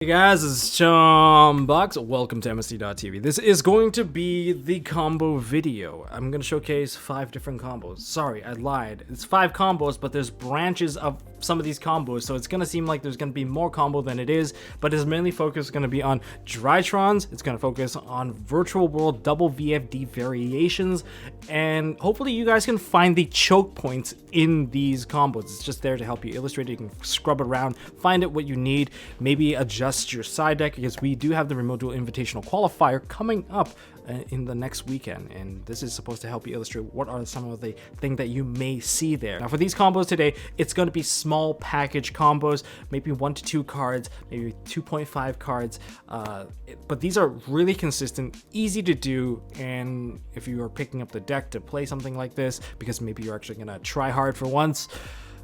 Hey guys, it's Chumbox. Welcome to MST.TV. This is going to be the combo video. I'm going to showcase 5 different combos. Sorry, I lied. It's 5 combos, but there's branches of some of these combos, so it's going to seem like there's going to be more combo than it is, but it's mainly focused going to be on Drytrons. It's going to focus on virtual world double VFD variations, and hopefully you guys can find the choke points in these combos. It's just there to help you illustrate it. You can scrub around, find it what you need, maybe adjust your side deck, because we do have the Remote Duel Invitational Qualifier coming up in the next weekend, and this is supposed to help you illustrate what are some of the things that you may see there. Now for these combos today, it's going to be small package combos, maybe 1 to 2 cards, maybe 2.5 cards, but these are really consistent, easy to do, and if you are picking up the deck to play something like this, because maybe you're actually going to try hard for once,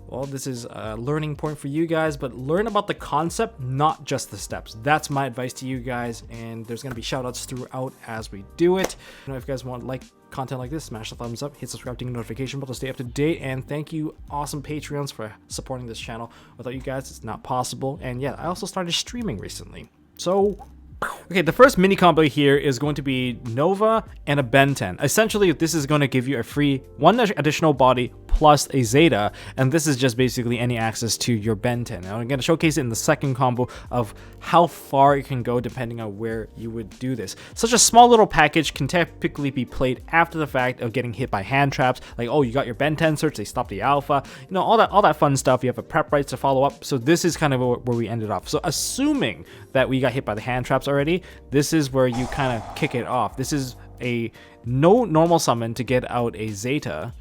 well, this is a learning point for you guys, but learn about the concept, not just the steps. That's my advice to you guys, and there's going to be shoutouts throughout as we do it. You know, if you guys want content like this, smash the thumbs up, hit subscribe, ding the notification bell to stay up to date, and thank you awesome Patreons for supporting this channel. Without you guys, it's not possible. And yeah, I also started streaming recently. So okay, the first mini combo here is going to be Nova and a Ben 10. Essentially, this is going to give you a free 1 additional body plus a Zeta, and this is just basically any access to your Ben 10. Now I'm going to showcase it in the second combo of how far it can go depending on where you would do this. Such a small little package can typically be played after the fact of getting hit by hand traps, like, oh, you got your Ben 10 search, they stop the alpha, you know, all that fun stuff. You have a prep rights to follow up, so this is kind of where we ended off. So assuming that we got hit by the hand traps already, this is where you kind of kick it off. This is a no normal summon to get out a Zeta,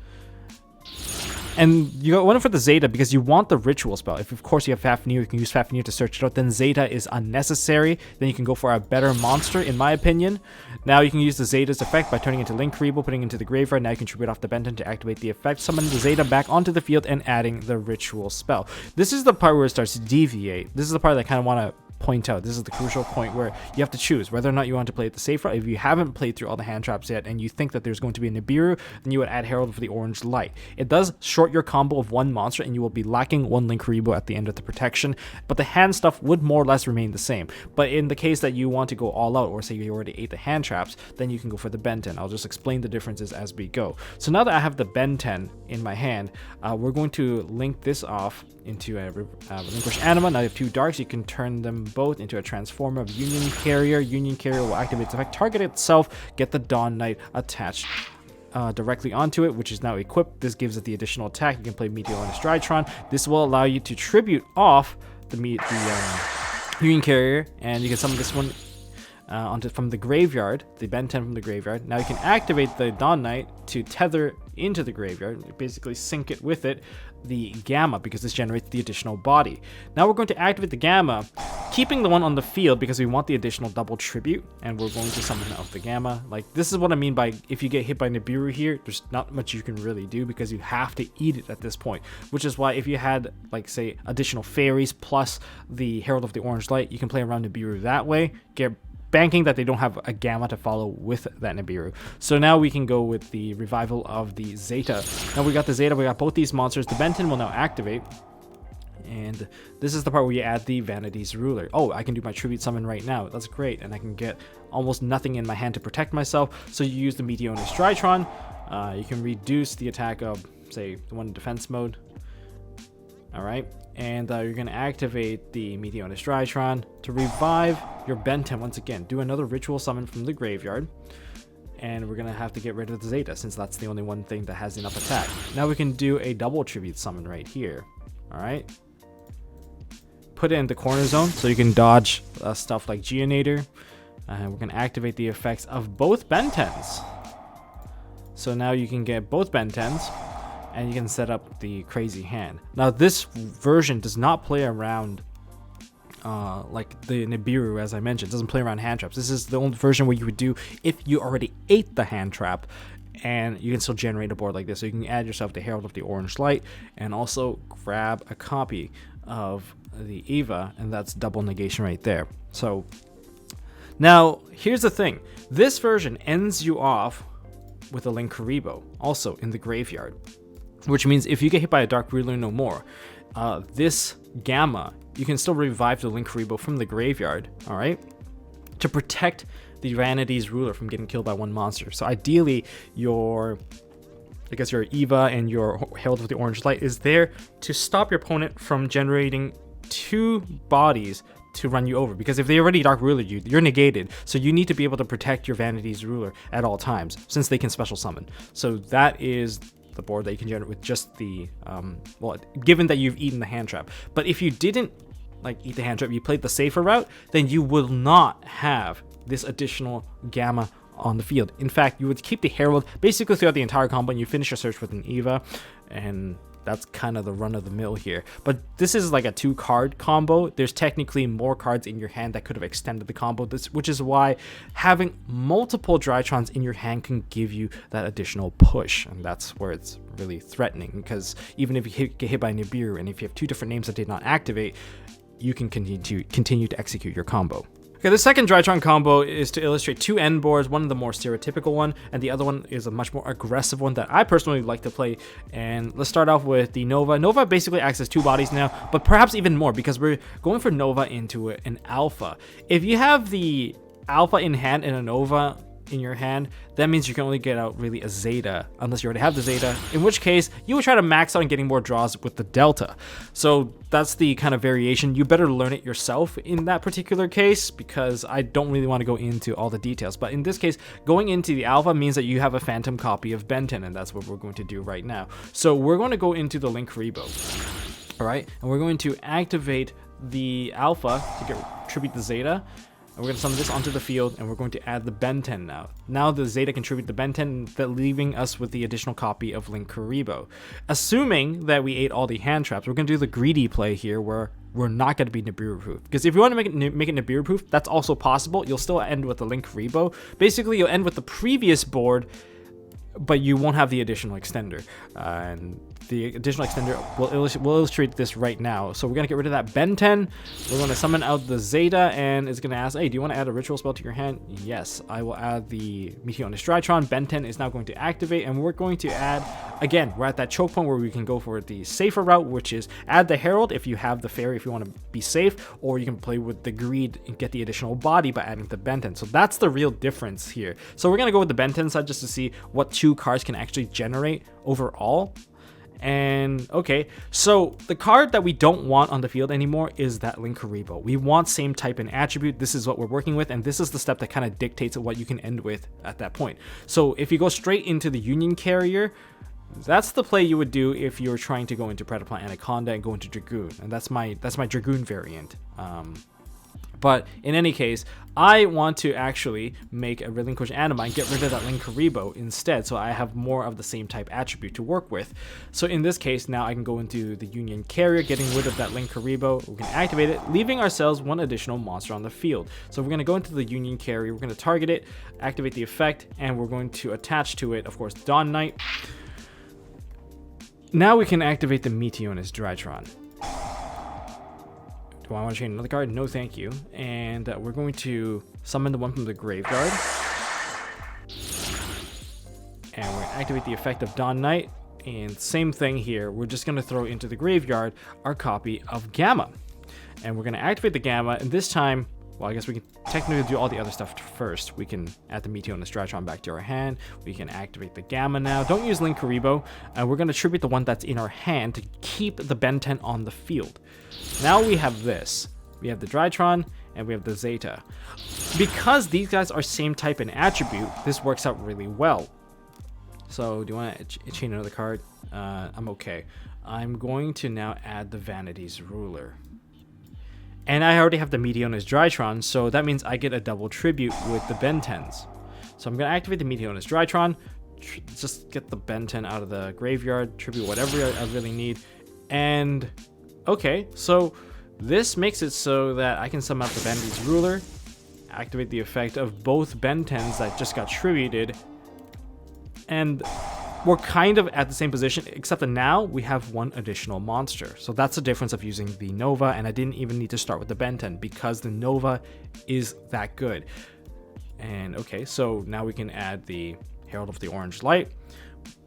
and you went for the Zeta because you want the ritual spell. If of course you have Fafnir, you can use Fafnir to search it out, then Zeta is unnecessary. Then you can go for a better monster, in my opinion. Now you can use the Zeta's effect by turning into Link Rebo, putting it into the graveyard. Now you can tribute off the Benton to activate the effect, summon the Zeta back onto the field, and adding the ritual spell. This is the part where it starts to deviate. This is the part that I kind of want to point out. This is the crucial point where you have to choose whether or not you want to play it the safe route. If you haven't played through all the hand traps yet and you think that there's going to be a Nibiru, then you would add Herald for the orange light. It does short your combo of 1 monster, and you will be lacking 1 Link Rebo at the end of the protection, but the hand stuff would more or less remain the same. But in the case that you want to go all out, or say you already ate the hand traps, then you can go for the Ben 10. I'll just explain the differences as we go. So now that I have the Ben 10 in my hand, we're going to link this off into a relinquish anima. Now you have 2 darks, you can turn them both into a transformer of Union Carrier. Union Carrier will activate its effect, target itself, get the Dawn Knight attached directly onto it, which is now equipped. This gives it the additional attack. You can play Meteor on Drytron. This will allow you to tribute off the Union Carrier, and you can summon this one from the graveyard, the Ben 10 from the graveyard. Now you can activate the Dawn Knight to tether into the graveyard, basically sync it with it, the Gamma, because this generates the additional body. Now we're going to activate the Gamma, keeping the one on the field because we want the additional double tribute, and we're going to summon out the Gamma. Like, this is what I mean by if you get hit by Nibiru here, there's not much you can really do because you have to eat it at this point, which is why if you had, like, say, additional fairies plus the Herald of the Orange Light, you can play around Nibiru that way, banking that they don't have a Gamma to follow with that Nibiru. So now we can go with the revival of the Zeta. Now we got the Zeta, we got both these monsters. The Benton will now activate, and this is the part where you add the Vanity's Ruler. Oh, I can do my tribute summon right now. That's great, and I can get almost nothing in my hand to protect myself. So you use the Meteor's Drytron. You can reduce the attack of, say, the one in defense mode. Alright, and you're going to activate the Meteor's Drytron to revive your Benton once again. Do another ritual summon from the graveyard, and we're going to have to get rid of the Zeta since that's the only one thing that has enough attack. Now we can do a double tribute summon right here. Alright, put it in the corner zone so you can dodge stuff like Geonator, and we're going to activate the effects of both Bentens. So now you can get both Bentens, and you can set up the crazy hand. Now this version does not play around like the Nibiru, as I mentioned. It doesn't play around hand traps. This is the only version where you would do if you already ate the hand trap, and you can still generate a board like this. So you can add yourself the Herald of the Orange Light, and also grab a copy of the Eva, and that's double negation right there. So now here's the thing. This version ends you off with a Link Rebo, also in the graveyard, which means if you get hit by a Dark Ruler no more, this Gamma you can still revive the Linkuriboh from the graveyard, all right, to protect the Vanity's Ruler from getting killed by one monster. So ideally, your Eva and your Herald of the Orange Light is there to stop your opponent from generating 2 bodies to run you over, because if they already Dark Ruler you, you're negated. So you need to be able to protect your Vanity's Ruler at all times, since they can special summon. So that is the board that you can generate with just the well, given that you've eaten the hand trap. But if you didn't eat the hand trap, you played the safer route, then you will not have this additional Gamma on the field. In fact, you would keep the Herald basically throughout the entire combo, and you finish your search with an Eva, and that's kind of the run of the mill here. But this is like a 2-card combo. There's technically more cards in your hand that could have extended the combo, which is why having multiple Drytrons in your hand can give you that additional push, and that's where it's really threatening, because even if you get hit by Nibiru, and if you have 2 different names that did not activate, you can continue to execute your combo. Okay, the second Drytron combo is to illustrate 2 end boards, one of the more stereotypical one, and the other one is a much more aggressive one that I personally like to play. And let's start off with the Nova. Nova basically acts as 2 bodies now, but perhaps even more, because we're going for Nova into an Alpha. If you have the Alpha in hand and a Nova in your hand, that means you can only get out really a Zeta, unless you already have the Zeta, in which case you would try to max out on getting more draws with the Delta. So that's the kind of variation. You better learn it yourself in that particular case, because I don't really want to go into all the details. But in this case, going into the Alpha means that you have a phantom copy of Ben 10, and that's what we're going to do right now. So we're going to go into the Linkuriboh, all right, and we're going to activate the Alpha to get tribute the Zeta. And we're going to summon this onto the field, and we're going to add the Ben 10 now. Now the Zeta contribute the Ben 10, leaving us with the additional copy of Linkuriboh. Assuming that we ate all the hand traps, we're going to do the greedy play here, where we're not going to be Nibiru proof. Because if you want to make it Nibiru proof, that's also possible. You'll still end with the Linkuriboh. Basically, you'll end with the previous board, but you won't have the additional extender. And the additional extender will illustrate this right now. So we're going to get rid of that Ben 10. We're going to summon out the Zeta, and it's going to ask, hey, do you want to add a ritual spell to your hand? Yes, I will add the Meteorus Drytron. Ben 10 is now going to activate, and we're going to add, again, we're at that choke point where we can go for the safer route, which is add the Herald if you have the Fairy, if you want to be safe, or you can play with the Greed and get the additional body by adding the Ben 10. So that's the real difference here. So we're going to go with the Ben 10 side just to see what 2 cards can actually generate overall. And okay, so the card that we don't want on the field anymore is that Linkuriboh. We want same type and attribute. This is what we're working with, and this is the step that kind of dictates what you can end with at that point. So if you go straight into the Union Carrier, that's the play you would do if you're trying to go into Predaplant Anaconda and go into Dragoon, and that's my Dragoon variant. But in any case, I want to actually make a Relinquish Anima and get rid of that Linkuriboh instead, so I have more of the same type attribute to work with. So in this case, now I can go into the Union Carrier, getting rid of that Linkuriboh. We can activate it, leaving ourselves 1 additional monster on the field. So we're going to go into the Union Carrier, we're going to target it, activate the effect, and we're going to attach to it, of course, Dawn Knight. Now we can activate the Meteorus Drytron. Do I want to chain another card? No, thank you. And we're going to summon the one from the graveyard. And we're going to activate the effect of Dawn Knight. And same thing here. We're just going to throw into the graveyard our copy of Gamma. And we're going to activate the Gamma. And this time, well, I guess we can technically do all the other stuff first. We can add the Meteorus Drytron back to our hand. We can activate the Gamma now. Don't use Linkuriboh. We're going to tribute the one that's in our hand to keep the Ben 10 on the field. Now we have this. We have the Drytron, and we have the Zeta. Because these guys are same type and attribute, this works out really well. So do you want to chain another card? I'm okay. I'm going to now add the Vanity's Ruler. And I already have the Meteorus Drytron, so that means I get a double tribute with the Ben 10s. So I'm going to activate the Meteorus Drytron, just get the Ben 10 out of the graveyard, tribute whatever I really need. And okay, so this makes it so that I can summon out the Vanity's Ruler, activate the effect of both Ben 10s that just got tributed, and we're kind of at the same position, except that now we have 1 additional monster. So that's the difference of using the Nova, and I didn't even need to start with the Ben 10 because the Nova is that good. And okay, so now we can add the Herald of the Orange Light.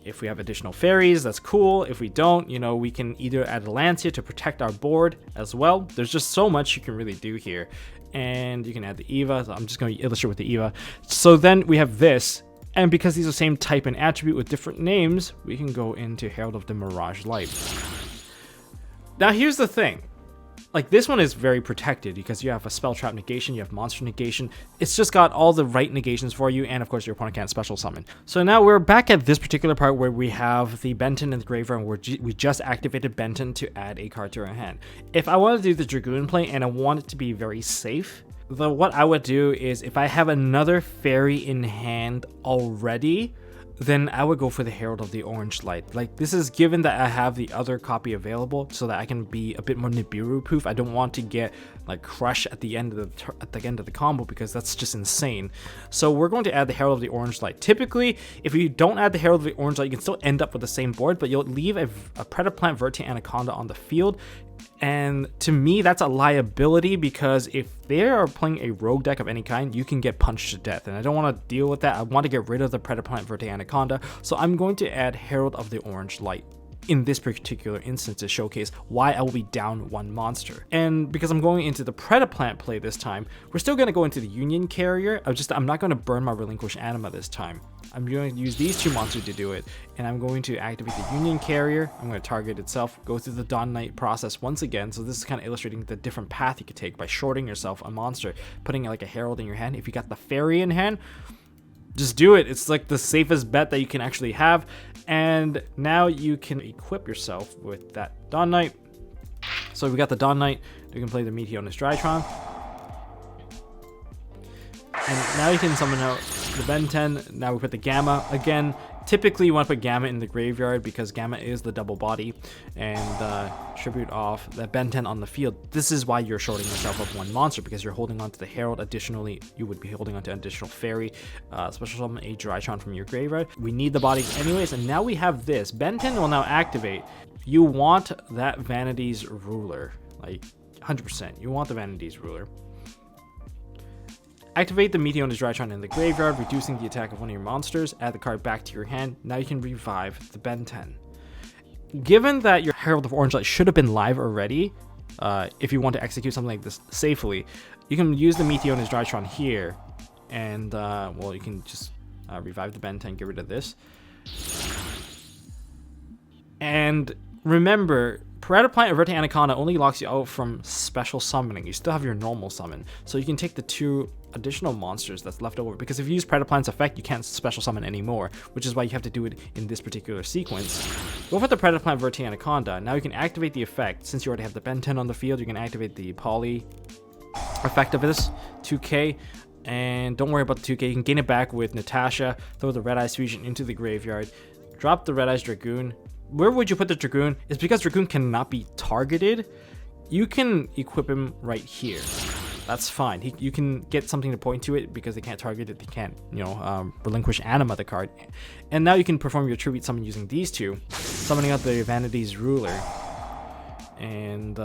If we have additional fairies, that's cool. If we don't, you know, we can either add a Lancia to protect our board as well. There's just so much you can really do here. And you can add the Eva. So I'm just going to illustrate with the Eva. So then we have this. And because these are the same type and attribute with different names, we can go into Herald of the Mirage Light. Now here's the thing. Like, this one is very protected because you have a spell trap negation, you have monster negation. It's just got all the right negations for you, and of course your opponent can't special summon. So now we're back at this particular part where we have the Benton in the graveyard, and we just activated Benton to add a card to our hand. If I want to do the Dragoon play and I want it to be very safe, what I would do is, if I have another fairy in hand already, then I would go for the Herald of the Orange Light. Like, this is given that I have the other copy available so that I can be a bit more Nibiru proof. I don't want to get like Crush at the end of the combo, because that's just insane. So we're going to add the Herald of the Orange Light. Typically, if you don't add the Herald of the Orange Light, you can still end up with the same board, but you'll leave a Predaplant Verti Anaconda on the field. And to me, that's a liability, because if they are playing a rogue deck of any kind, you can get punched to death, and I don't want to deal with that. I want to get rid of the Predaplant Verti Anaconda, so I'm going to add Herald of the Orange Light in this particular instance to showcase why I will be down one monster. And because I'm going into the Predaplant play this time, we're still going to go into the Union Carrier. I'm not going to burn my Relinquish Anima this time. I'm going to use these two monsters to do it, and I'm going to activate the Union Carrier. I'm going to target itself, go through the Dawn Knight process once again. So this is kind of illustrating the different path you could take by shorting yourself a monster, putting like a Herald in your hand. If you got the Fairy in hand, just do it. It's like the safest bet that you can actually have. And now you can equip yourself with that Dawn Knight. So we got the Dawn Knight. You can play the Meteorus Drytron. And now you can summon out the Ben 10. Now we put the Gamma. Again, typically you want to put Gamma in the graveyard because Gamma is the double body. And tribute off that Ben 10 on the field. This is why you're shorting yourself of one monster, because you're holding on to the Herald. Additionally, you would be holding on to an additional Fairy. Special summon a Drytron from your graveyard. We need the bodies anyways, and now we have this. Ben 10 will now activate. You want that Vanity's Ruler. Like, 100%. You want the Vanity's Ruler. Activate the Meteorus Drytron in the graveyard, reducing the attack of one of your monsters. Add the card back to your hand. Now you can revive the Ben 10. Given that your Herald of Orange Light should have been live already, if you want to execute something like this safely, you can use the Meteorus Drytron here, and well, you can just revive the Ben 10, get rid of this. And remember, Predaplant Verti Anaconda only locks you out from special summoning. You still have your normal summon, so you can take the two additional monsters that's left over, because if you use Predaplant's effect, you can't special summon anymore, which is why you have to do it in this particular sequence. Go for the Predaplant Verti Anaconda. Now you can activate the effect. Since you already have the Ben 10 on the field, you can activate the Poly effect of this, 2k. And don't worry about the 2k, you can gain it back with Natasha. Throw the Red Eyes Fusion into the graveyard. Drop the Red Eyes Dragoon. Where would you put the Dragoon? It's because Dragoon cannot be targeted. You can equip him right here. That's fine. You can get something to point to it, because they can't target it. They can't, you know, relinquish Anima the card. And now you can perform your Tribute Summon using these two, summoning out the Vanity's Ruler. And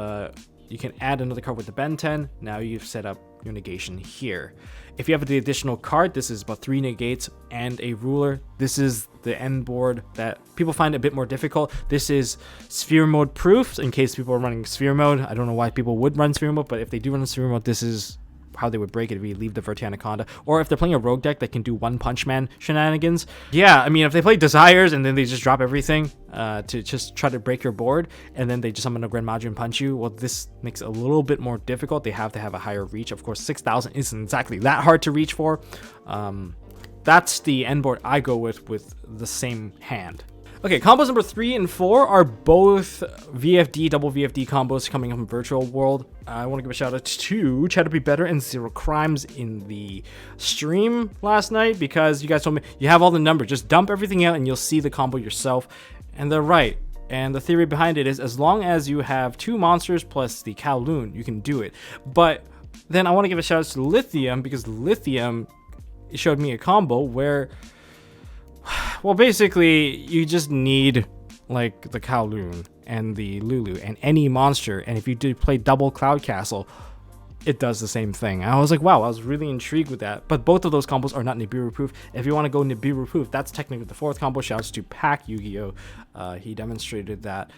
you can add another card with the Ben 10. Now you've set up your negation here. If you have the additional card, this is about 3 negates and a ruler. This is the end board that people find a bit more difficult. This is sphere mode proof, in case people are running sphere mode. I don't know why people would run sphere mode, but if they do run sphere mode, this is how they would break it if you leave the Verti Anaconda. Or if they're playing a rogue deck that can do One Punch Man shenanigans. Yeah, I mean, if they play Desires and then they just drop everything to just try to break your board, and then they just summon a Grand Magi and punch you, well, this makes it a little bit more difficult. They have to have a higher reach. Of course, 6,000 isn't exactly that hard to reach for. That's the end board I go with the same hand. Okay, combos number 3 and 4 are both VFD, double VFD combos coming from Virtual World. I want to give a shout out to Try to Be Better and Zero Crimes in the stream last night, because you guys told me you have all the numbers. Just dump everything out and you'll see the combo yourself. And they're right. And the theory behind it is, as long as you have 2 monsters plus the Kowloon, you can do it. But then I want to give a shout out to Lithium, because Lithium showed me a combo where, well, basically, you just need, like, the Kowloon and the Lulu and any monster. And if you do play double Cloud Castle, it does the same thing. I was like, wow, I was really intrigued with that. But both of those combos are not Nibiru proof. If you want to go Nibiru proof, that's technically the fourth combo. Shouts to Pack Yu-Gi-Oh! He demonstrated that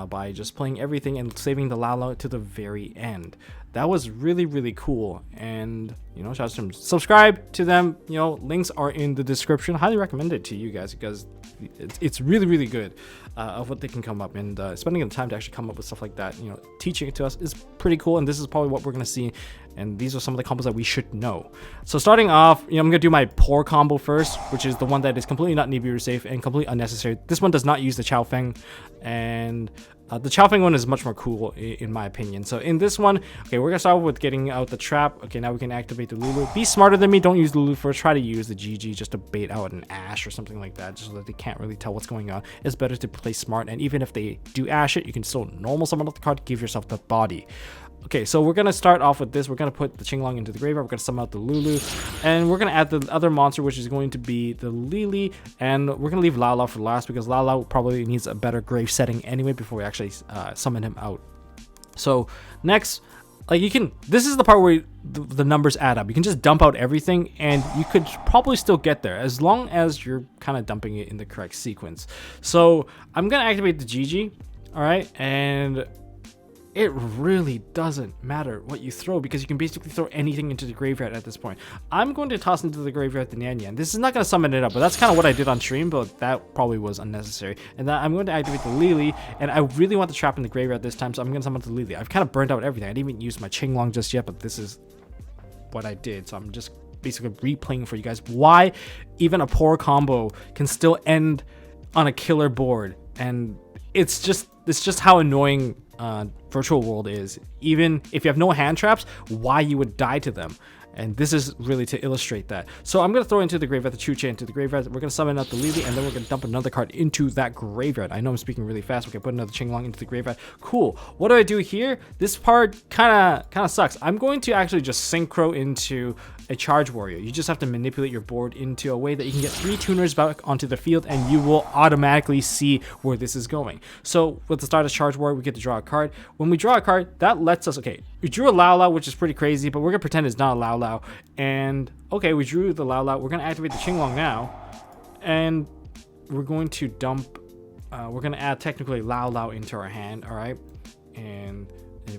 by just playing everything and saving the Lala to the very end. That was really, really cool. And, you know, shouts to them. Subscribe to them. You know, links are in the description. Highly recommend it to you guys because it's really, really good of what they can come up. And spending the time to actually come up with stuff like that, you know, teaching it to us is pretty cool. And this is probably what we're going to see. And these are some of the combos that we should know. So starting off, you know, I'm going to do my poor combo first, which is the one that is completely not Nibiru safe and completely unnecessary. This one does not use the Chao Feng. And the Chao Feng one is much more cool in my opinion. So in this one, okay, we're gonna start with getting out the trap. Okay, now we can activate the Lulu. Be smarter than me. Don't use the Lulu first. Try to use the GG just to bait out an Ash or something like that, just so that they can't really tell what's going on. It's better to play smart, and even if they do Ash it, you can still normal summon off the card to give yourself the body. Okay, so we're going to start off with this. We're going to put the Qinglong into the graveyard. We're going to summon out the Lulu. And we're going to add the other monster, which is going to be the Lily. And we're going to leave Lala for last because Lala probably needs a better grave setting anyway before we actually summon him out. So next, like you can, this is the part where the numbers add up. You can just dump out everything and you could probably still get there as long as you're kind of dumping it in the correct sequence. So I'm going to activate the GG. All right. And it really doesn't matter what you throw because you can basically throw anything into the graveyard at this point. I'm going to toss into the graveyard the Nyan Nyan. This is not going to summon it up, but that's kind of what I did on stream, but that probably was unnecessary. And then I'm going to activate the Lily, and I really want the trap in the graveyard this time, so I'm going to summon the Lily. I've kind of burnt out everything. I didn't even use my Qinglong just yet, but this is what I did, so I'm just basically replaying for you guys why even a poor combo can still end on a killer board. And it's just how annoying Virtual World is. Even if you have no hand traps, why you would die to them. And this is really to illustrate that. So I'm going to throw into the graveyard, the Chuche into the graveyard. We're going to summon out the Lily, and then we're going to dump another card into that graveyard. I know I'm speaking really fast. We're going to put another Qinglong into the graveyard. Cool. What do I do here? This part kind of sucks. I'm going to actually just synchro into a Charge Warrior. You just have to manipulate your board into a way that you can get 3 tuners back onto the field, and you will automatically see where this is going. So with the start of Charge Warrior, we get to draw a card. When we draw a card, that lets us, okay, we drew a Lao Lao, which is pretty crazy, but we're going to pretend it's not a Lao Lao. And okay, we drew the Lao Lao. We're going to activate the Qinglong now, and we're going to dump, we're going to add technically Lao Lao into our hand, all right? And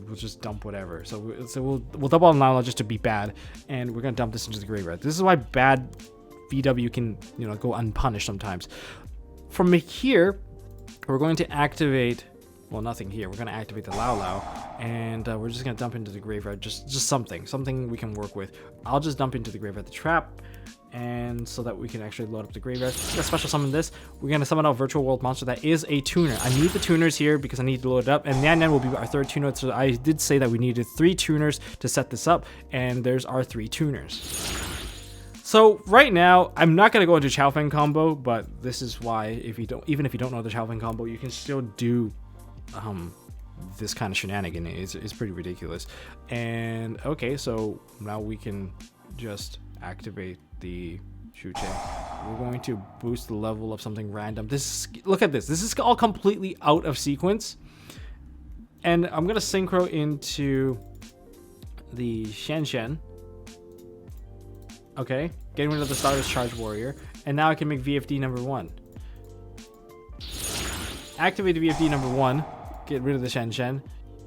we'll just dump whatever. So we'll double on Lao Lao just to be bad, and we're going to dump this into the graveyard. This is why bad VW can, you know, go unpunished sometimes. From here, we're going to activate, well, nothing here. We're going to activate the Lao Lao, and we're just going to dump into the graveyard just something we can work with. I'll just dump into the graveyard the trap, and so that we can actually load up the graveyard. We're gonna special summon this. We're gonna summon out Virtual World monster that is a tuner. I need the tuners here because I need to load it up, and Nyan Nyan will be our 3rd tuner. So I did say that we needed 3 tuners to set this up, and there's our 3 tuners. So right now, I'm not gonna go into Chao Feng combo, but this is why even if you don't know the Chao Feng combo, you can still do this kind of shenanigan. It's pretty ridiculous. And okay, so now we can just activate the Chuche. We're going to boost the level of something random. Look at this. This is all completely out of sequence. And I'm going to synchro into the Shen Shen. Okay, getting rid of the Stardust Charge Warrior. And now I can make VFD number 1. Activate the VFD number 1. Get rid of the Shen Shen.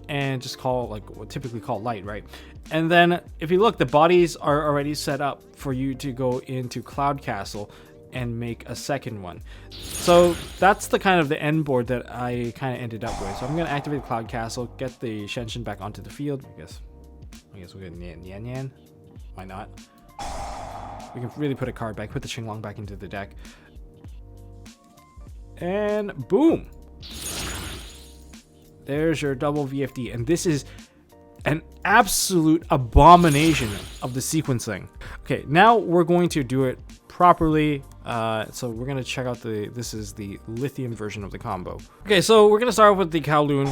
And just call, like, what typically call light, right? And then if you look, the bodies are already set up for you to go into Cloud Castle and make a second one. So that's the kind of the end board that I kind of ended up with. So I'm going to activate Cloud Castle, get the Shen Shen back onto the field. I guess we'll get Nyan Nyan. Why not? We can really put a card back, put the Qinglong back into the deck. And boom! There's your double VFD. And this is an absolute abomination of the sequencing. Okay, now we're going to do it properly. So we're going to check out this is the lithium version of the combo. Okay, so we're going to start with the Kowloon.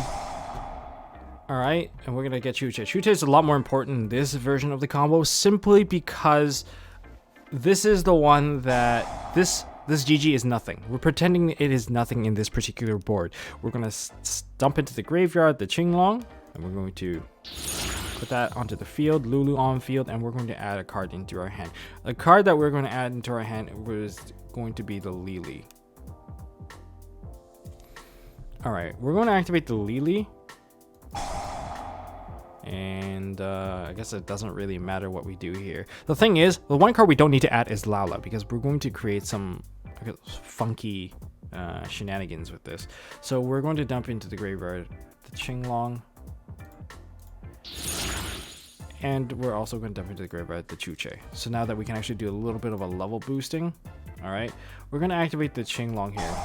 All right, and we're going to get Chuche. Chuche is a lot more important in this version of the combo simply because this is the one that this GG is nothing. We're pretending it is nothing in this particular board. We're going to dump into the graveyard the Qinglong, and we're going to Put that onto the field, Lulu on field, and we're going to add a card into our hand. The card that we're going to add into our hand was going to be the Lily. Alright, we're going to activate the Lily. And I guess it doesn't really matter what we do here. The thing is, the one card we don't need to add is Lala, because we're going to create some funky shenanigans with this. So we're going to dump into the graveyard the Qinglong. And we're also going to dump into the graveyard the Chuche. So now that we can actually do a little bit of a level boosting, alright, we're going to activate the Qinglong here.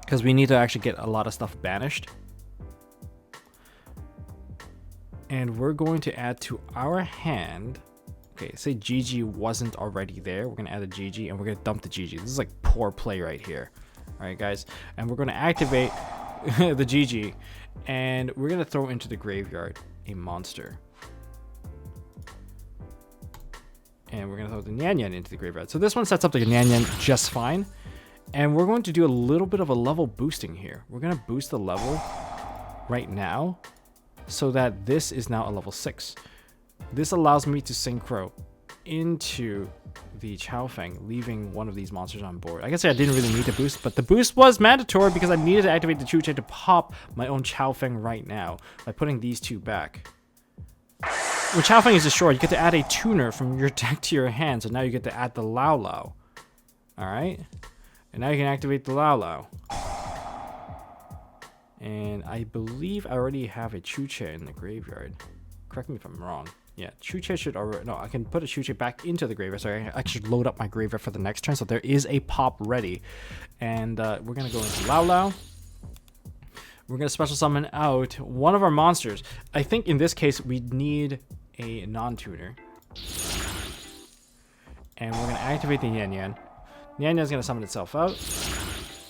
Because we need to actually get a lot of stuff banished. And we're going to add to our hand. Okay, say GG wasn't already there. We're going to add a GG and we're going to dump the GG. This is like poor play right here. Alright, guys. And we're going to activate the GG. And we're going to throw into the graveyard a monster. And we're going to throw the Nyan Nyan into the graveyard. So this one sets up the Nyan Nyan just fine. And we're going to do a little bit of a level boosting here. We're going to boost the level right now so that this is now a level 6. This allows me to synchro into the Chaofeng, leaving one of these monsters on board. I guess I didn't really need to boost, but the boost was mandatory because I needed to activate the Chuche to pop my own Chaofeng right now by putting these two back. When Chaofeng is destroyed, you get to add a tuner from your deck to your hand, so now you get to add the Lao Lao. Alright? And now you can activate the Lao Lao. And I believe I already have a Chuche in the graveyard. Correct me if I'm wrong. Yeah, Chuche should already... No, I can put a Chuche back into the graveyard, so I should load up my graveyard for the next turn. So there is a pop ready. And we're going to go into Lao Lao. We're going to special summon out one of our monsters. I think in this case, we need a non-tuner. And we're going to activate the Nyan Nyan. Nyan Nyan is going to summon itself out.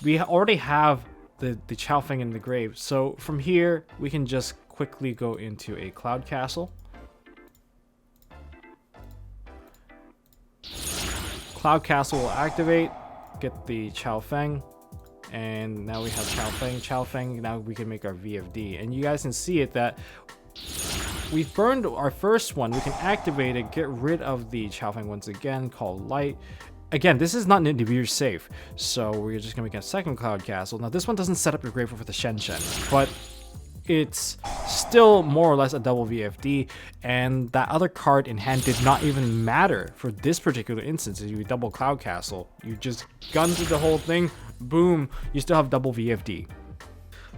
We already have the Chaofeng in the grave. So from here, we can just quickly go into a Cloud Castle. Cloud Castle will activate, get the Chaofeng, and now we have Chaofeng, now we can make our VFD. And you guys can see it that we've burned our first one. We can activate it, get rid of the Chaofeng once again, call Light. Again, this is not Nibiru safe, so we're just going to make a second Cloud Castle. Now, this one doesn't set up your graveyard for the Shen Shen, but it's still more or less a double VFD, and that other card in hand did not even matter for this particular instance. If you double Cloud Castle, you just gun through the whole thing, boom, you still have double VFD.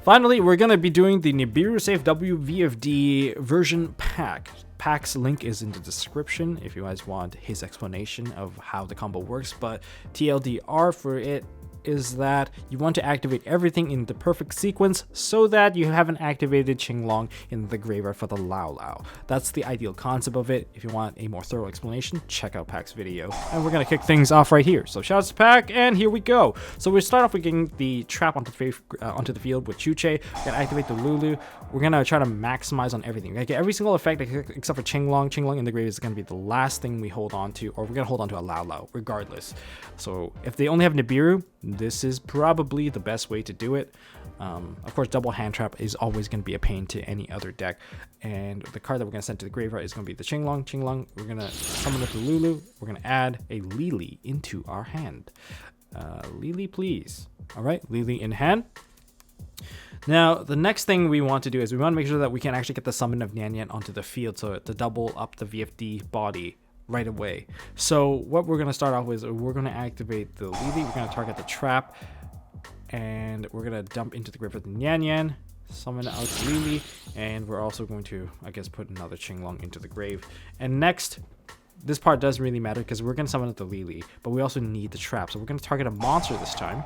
Finally, we're going to be doing the Nibiru Safe WVFD version pack. Pack's link is in the description if you guys want his explanation of how the combo works, but TLDR for it is that you want to activate everything in the perfect sequence so that you have an activated Qinglong in the graveyard for the Lao Lao. That's the ideal concept of it. If you want a more thorough explanation, check out Pack's video. And we're going to kick things off right here. So shout out to Pack, and here we go. So we start off with getting the trap onto the field with Chuche. We're going to activate the Lulu. We're going to try to maximize on everything. We're going to get every single effect except for Qinglong. Qinglong in the grave is going to be the last thing we hold on to, or we're going to hold on to a Lao Lao regardless. So if they only have Nibiru, this is probably the best way to do it. Of course, double hand trap is always going to be a pain to any other deck. And the card that we're going to send to the graveyard is going to be the Qinglong. Qinglong, we're going to summon up the Lulu. We're going to add a Lily into our hand. Lily, please. All right, Lily in hand. Now, the next thing we want to do is we want to make sure that we can actually get the summon of Nyan Nyan onto the field so to double up the VFD body right away. So what we're going to start off with is we're going to activate the Lily. We're going to target the trap, and we're going to dump into the graveyard the Nyan Nyan, summon out the Lily, and we're also going to, I guess, put another Qinglong into the grave. And next, this part doesn't really matter because we're going to summon out the Lily, but we also need the trap. So we're going to target a monster this time.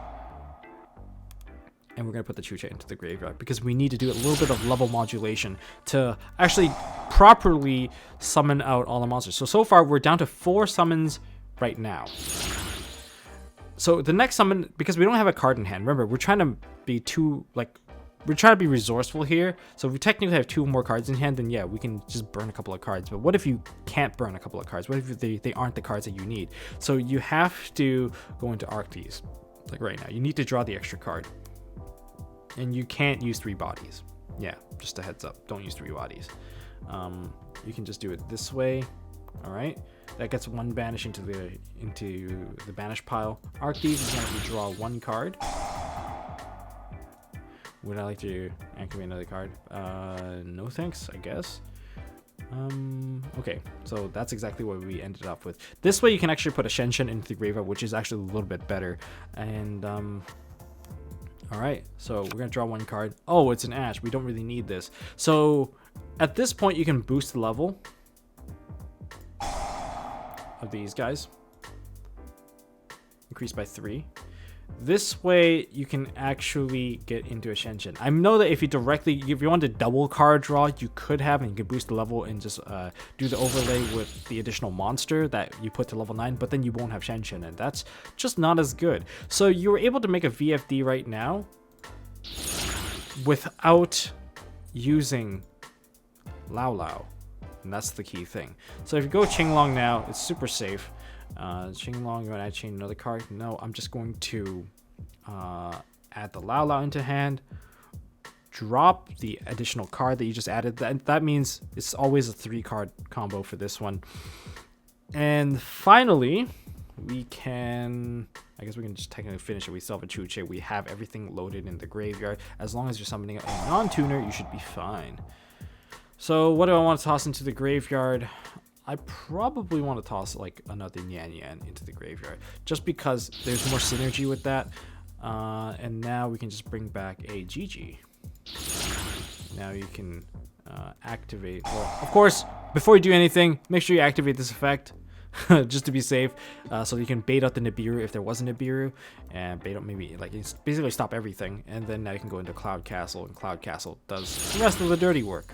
And we're going to put the Chuche into the graveyard because we need to do a little bit of level modulation to actually properly summon out all the monsters. So far, we're down to 4 summons right now. So the next summon, because we don't have a card in hand, remember, we're trying to be we're trying to be resourceful here. So if we technically have 2 more cards in hand, then yeah, we can just burn a couple of cards. But what if you can't burn a couple of cards? What if they aren't the cards that you need? So you have to go into Arctes, like right now. You need to draw the extra card. And you can't use 3 bodies. Yeah, just a heads up. Don't use 3 bodies. You can just do it this way. All right, that gets one banish into the banish pile. Arcties is going to draw one card. Would I like to activate another card? No thanks, I guess. Okay, so that's exactly what we ended up with. This way you can actually put a Shen into the graveyard, which is actually a little bit better. And all right, so we're gonna draw one card. Oh, it's an Ash. We don't really need this. So at this point you can boost the level of these guys, increase by 3. This way you can actually get into a Shen. I know that if you want to double card draw, you could have, and you can boost the level and just do the overlay with the additional monster that you put to level 9, but then you won't have Shen, and that's just not as good. So you were able to make a VFD right now without using Lao Lao, and that's the key thing. So if you go Qinglong now, it's super safe. Qinglong, you want to chain another card? No, I'm just going to add the Lao Lao into hand, drop the additional card that you just added. That means it's always a 3-card combo for this one. And finally, we can, I guess we can just technically finish it. We still have a Chuche. We have everything loaded in the graveyard. As long as you're summoning a non-tuner, you should be fine. So what do I want to toss into the graveyard? I probably want to toss like another Yan Yan into the graveyard, just because there's more synergy with that. And now we can just bring back a Gigi. Now you can activate. Well, of course, before you do anything, make sure you activate this effect, just to be safe. So you can bait out the Nibiru if there was a Nibiru, and bait out maybe like it's basically stop everything. And then now you can go into Cloud Castle, and Cloud Castle does the rest of the dirty work.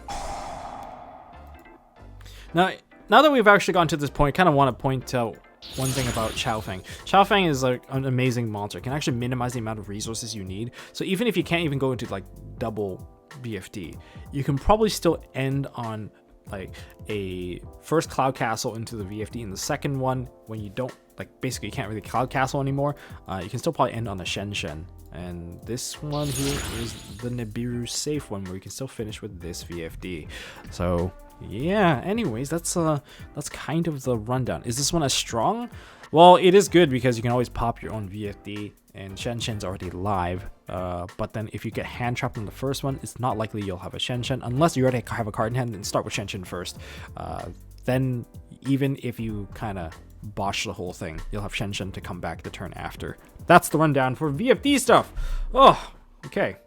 Now that we've actually gotten to this point, I kind of want to point out one thing about Xiaofeng. Xiaofeng is like an amazing monster. It can actually minimize the amount of resources you need. So even if you can't even go into like double BFD, you can probably still end on like a first Cloud Castle into the VFD, and the second one, when you don't, like basically you can't really Cloud Castle anymore, you can still probably end on a Shen. And this one here is the Nibiru safe one, where you can still finish with this VFD. So yeah, anyways, that's kind of the rundown. Is this one as strong? Well, it is good because you can always pop your own VFD, and Shen's already live. But then if you get hand trapped on the first one, it's not likely you'll have a Shen, unless you already have a card in hand and start with Shen first. Then even if you kind of bosh the whole thing, you'll have Shen to come back the turn after. That's the rundown for VFD stuff. Oh, okay.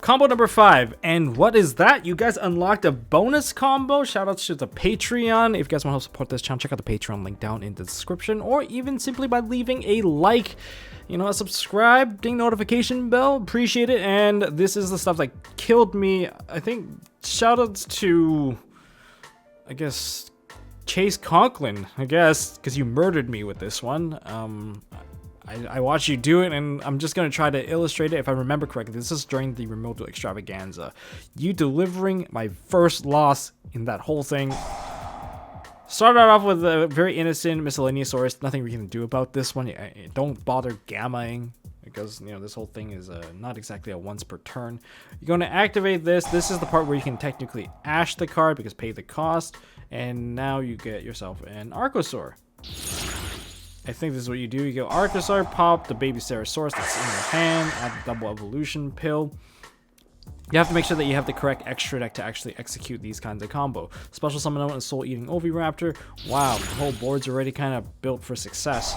Combo number 5, and what is that? You guys unlocked a bonus combo. Shoutouts to the Patreon. If you guys want to help support this channel, check out the Patreon link down in the description, or even simply by leaving a like, a subscribe, ding notification bell. Appreciate it. And this is the stuff that killed me. I think shoutouts to, I guess, Chase Conklin, because you murdered me with this one. I watched you do it, and I'm just going to try to illustrate it. If I remember correctly, this is during the remote extravaganza. You delivering my first loss in that whole thing. Started off with a very innocent Miscellaneousaurus. Nothing we can do about this one. Don't bother gammaing, because this whole thing is not exactly a once per turn. You're going to activate this. This is the part where you can technically ash the card because pay the cost, and now you get yourself an Archosaur. I think this is what you do. You go Archosaur, pop the baby Ceratosaurus that's in your hand, add the double evolution pill. You have to make sure that you have the correct extra deck to actually execute these kinds of combo. Special summon out a Soul Eating Oviraptor. Wow, the whole board's already kind of built for success.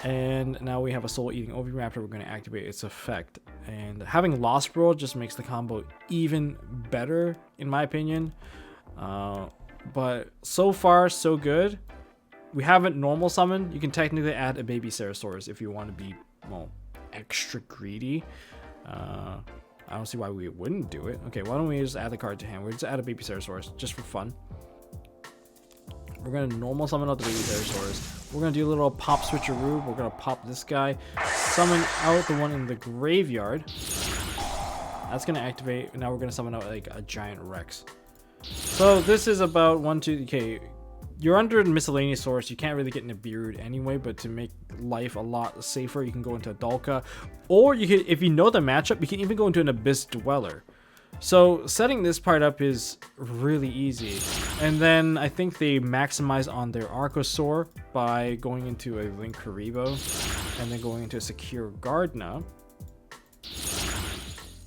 And now we have a Soul Eating Oviraptor. We're going to activate its effect. And having Lost World just makes the combo even better, in my opinion. But so far, so good. We haven't normal summoned. You can technically add a baby Ceratosaurus if you want to be, well, extra greedy. I don't see why we wouldn't do it. Okay, why don't we just add the card to hand? We'll just add a baby Ceratosaurus just for fun. We're going to normal summon out the baby Ceratosaurus. We're going to do a little pop switcheroo. We're going to pop this guy. Summon out the one in the graveyard. That's going to activate. Now we're going to summon out like a giant Rex. So this is about 1, 2, okay. You're under Miscellaneousaurus, you can't really get Nibiru'd anyway, but to make life a lot safer, you can go into a Dalka. Or you can, if you know the matchup, you can even go into an Abyss Dweller. So setting this part up is really easy. And then I think they maximize on their Archosaur by going into a Link Karibo and then going into a Secure Gardna.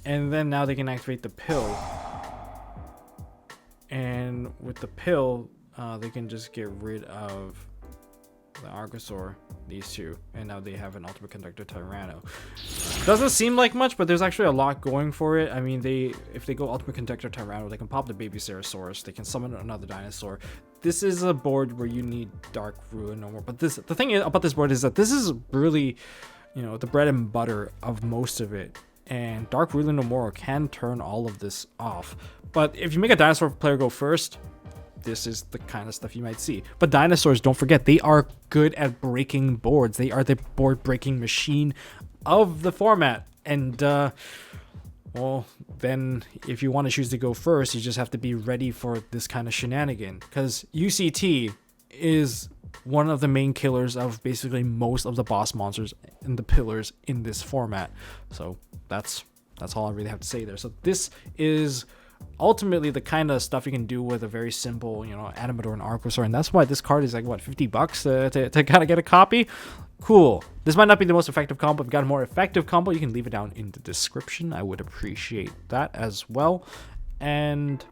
And then now they can activate the pill. And with the pill, they can just get rid of the Archosaur, these two, and now they have an Ultimate Conductor Tyranno. Doesn't seem like much, but there's actually a lot going for it. I mean, if they go Ultimate Conductor Tyranno, they can pop the baby Ceratosaurus, they can summon another dinosaur. This is a board where you need Dark Ruin no more. But the thing about this board is that this is really, you know, the bread and butter of most of it. And Dark Ruler No More can turn all of this off. But if you make a dinosaur player go first, this is the kind of stuff you might see. But dinosaurs, don't forget, they are good at breaking boards. They are the board breaking machine of the format. And, well, then if you want to choose to go first, you just have to be ready for this kind of shenanigan. Because UCT is one of the main killers of basically most of the boss monsters and the pillars in this format. So that's all I really have to say there. So this is ultimately the kind of stuff you can do with a very simple, you know, Animador and Archosaur, and that's why this card is like, what, $50 to kind of get a copy? Cool. This might not be the most effective combo. If you've got a more effective combo, you can leave it down in the description. I would appreciate that as well. And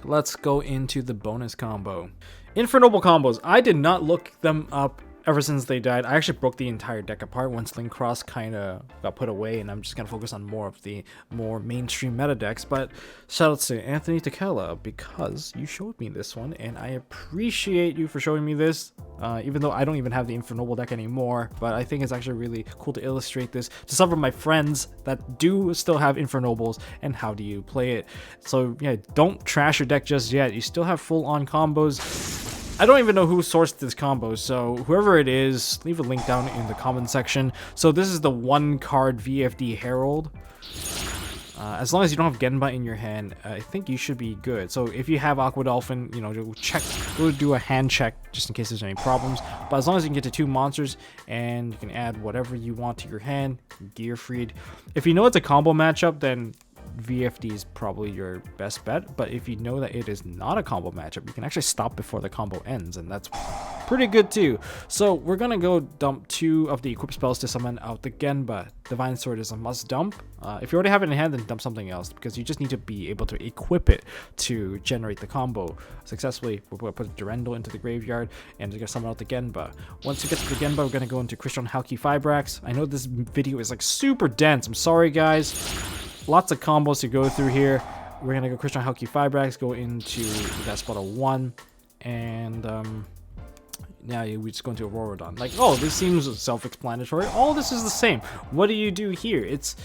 let's go into the bonus combo. Infernoble combos. I did not look them up ever since they died. I actually broke the entire deck apart once Link Cross kind of got put away, and I'm just going to focus on more of the more mainstream meta decks. But shoutouts to Anthony Takela, because you showed me this one, and I appreciate you for showing me this, even though I don't even have the Infernoble deck anymore. But I think it's actually really cool to illustrate this to some of my friends that do still have Infernobles, and how do you play it. So yeah, don't trash your deck just yet. You still have full-on combos. I don't even know who sourced this combo, so whoever it is, leave a link down in the comment section. So this is the 1-card VFD Herald. As long as you don't have Genba in your hand, I think you should be good. So if you have Aqua Dolphin, you know, go do a hand check just in case there's any problems. But as long as you can get to 2 monsters and you can add whatever you want to your hand, Gear Freed. If you know it's a combo matchup, then VFD is probably your best bet. But if you know that it is not a combo matchup, you can actually stop before the combo ends, and that's pretty good too. So we're gonna go dump 2 of the equip spells to summon out the Genba. Divine Sword is a must dump. If you already have it in hand, then dump something else, because you just need to be able to equip it to generate the combo successfully. We're going to put Durendal into the graveyard, and we're going to summon out the Genba. Once you get to the Genba, we're going to go into Crystron Halki Fibrax. I know this video is like super dense. I'm sorry, guys. Lots of combos to go through here. We're going to go Crystron Halki Fibrax, go into Despota 1, and now we just go into Aurorodon. Like, oh, this seems self-explanatory. All this is the same. What do you do here? It's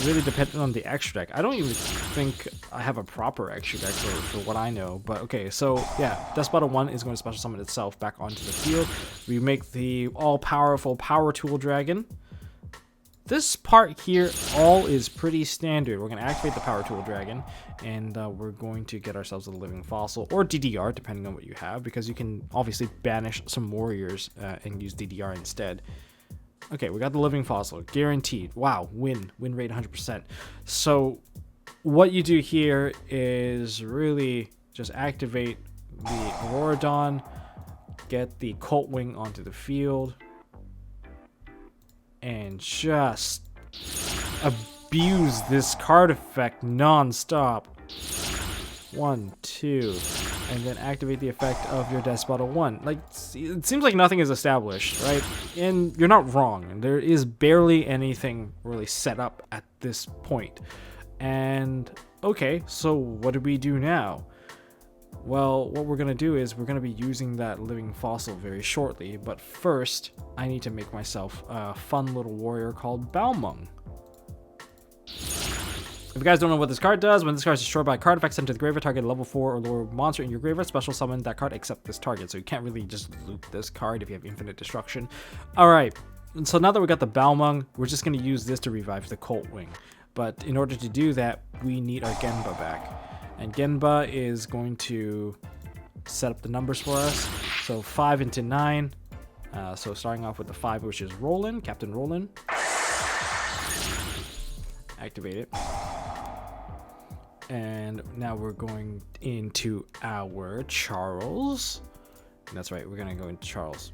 really dependent on the extra deck. I don't even think I have a proper extra deck for what I know. But okay, so yeah, Despota 1 is going to special summon itself back onto the field. We make the all-powerful Power Tool Dragon. This part here all is pretty standard. We're going to activate the Power Tool Dragon, and we're going to get ourselves a Living Fossil, or DDR, depending on what you have, because you can obviously banish some warriors and use DDR instead. Okay, we got the Living Fossil, guaranteed. Wow, win rate 100%. So what you do here is really just activate the Aurorodon, get the Cult Wing onto the field, and just abuse this card effect non-stop. 1, 2, and then activate the effect of your Despota 1. Like, it seems like nothing is established, right? And you're not wrong. There is barely anything really set up at this point. And okay, so what do we do now? Well, what we're going to do is we're going to be using that Living Fossil very shortly, but first, I need to make myself a fun little warrior called Balmung. If you guys don't know what this card does, when this card is destroyed by a card effect sent to the graveyard, target a level 4 or lower monster in your graveyard, special summon that card except this target, so you can't really just loot this card if you have infinite destruction. Alright, so now that we got the Balmung, we're just going to use this to revive the Cult Wing. But in order to do that, we need our Genba back. And Genba is going to set up the numbers for us. So 5 into 9. So starting off with the 5, which is Roland, Captain Roland. Activate it. And now we're going into our Charles. That's right, we're gonna go into Charles.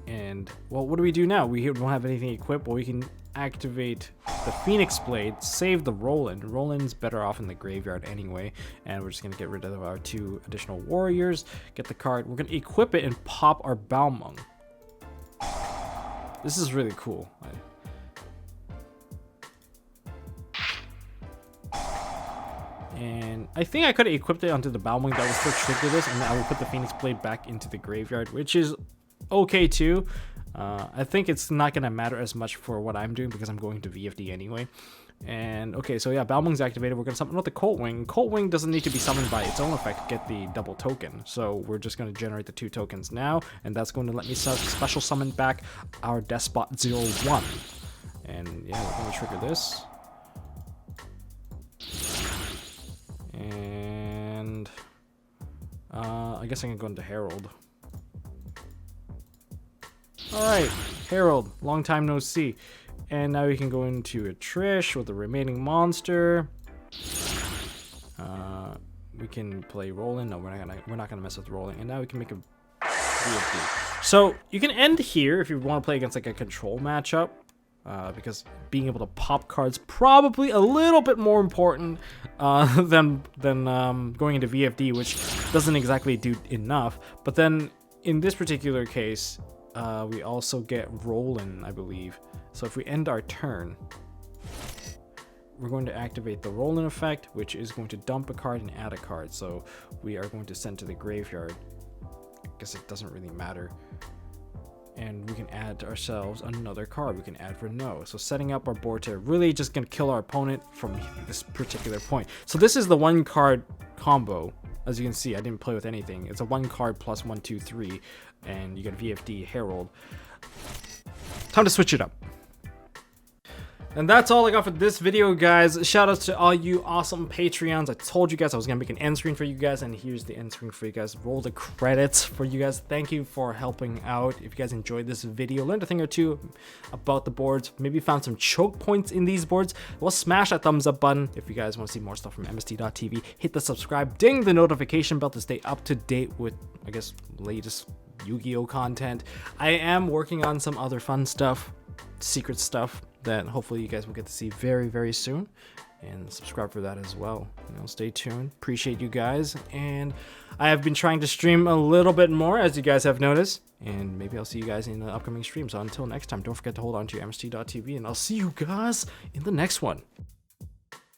And, well, what do we do now? We don't have anything equipped. Well, we can activate the Phoenix Blade, save the Roland. Roland's better off in the graveyard anyway. And we're just gonna get rid of our 2 additional warriors, get the card. We're gonna equip it and pop our Balmung. This is really cool. And I think I could have equipped it onto the Balmung that would still trigger this, and then I would put the Phoenix Blade back into the graveyard, which is okay too. I think it's not gonna matter as much for what I'm doing because I'm going to VFD anyway. And okay, so yeah, Balmung's activated. We're gonna summon with the Colt Wing. Colt Wing doesn't need to be summoned by its own effect to get the double token. So we're just gonna generate the 2 tokens now, and that's going to let me special summon back our Despot 01. And yeah, we're gonna trigger this. And I guess I can go into Herald. Alright, Herald, long time no see. And now we can go into a Trish with the remaining monster. We can play Roland. No, we're not gonna mess with Roland. And now we can make a VFD. So you can end here if you want to play against like a control matchup. Because being able to pop cards probably a little bit more important than going into VFD, which doesn't exactly do enough. But then in this particular case, we also get Roland, I believe. So if we end our turn, we're going to activate the Roland effect, which is going to dump a card and add a card. So we are going to send to the graveyard. I guess it doesn't really matter. And we can add to ourselves another card. We can add Renault. So setting up our board to really just gonna kill our opponent from this particular point. So this is the 1 card combo. As you can see, I didn't play with anything. It's a 1 card plus 1, 2, 3, and you get VFD Herald. Time to switch it up. And that's all I got for this video, guys. Shout outs to all you awesome Patreons. I told you guys I was gonna make an end screen for you guys, and here's the end screen for you guys. Roll the credits for you guys. Thank you for helping out. If you guys enjoyed this video, learned a thing or two about the boards, maybe found some choke points in these boards, well, smash that thumbs up button. If you guys want to see more stuff from MST.TV, hit the subscribe, ding the notification bell to stay up to date with, I guess, latest Yu-Gi-Oh content. I am working on some other fun stuff, secret stuff, that hopefully you guys will get to see very, very soon, and subscribe for that as well. Stay tuned. Appreciate you guys, and I have been trying to stream a little bit more, as you guys have noticed, and maybe I'll see you guys in the upcoming stream. So until next time, don't forget to hold on to your MST.TV, and I'll see you guys in the next one.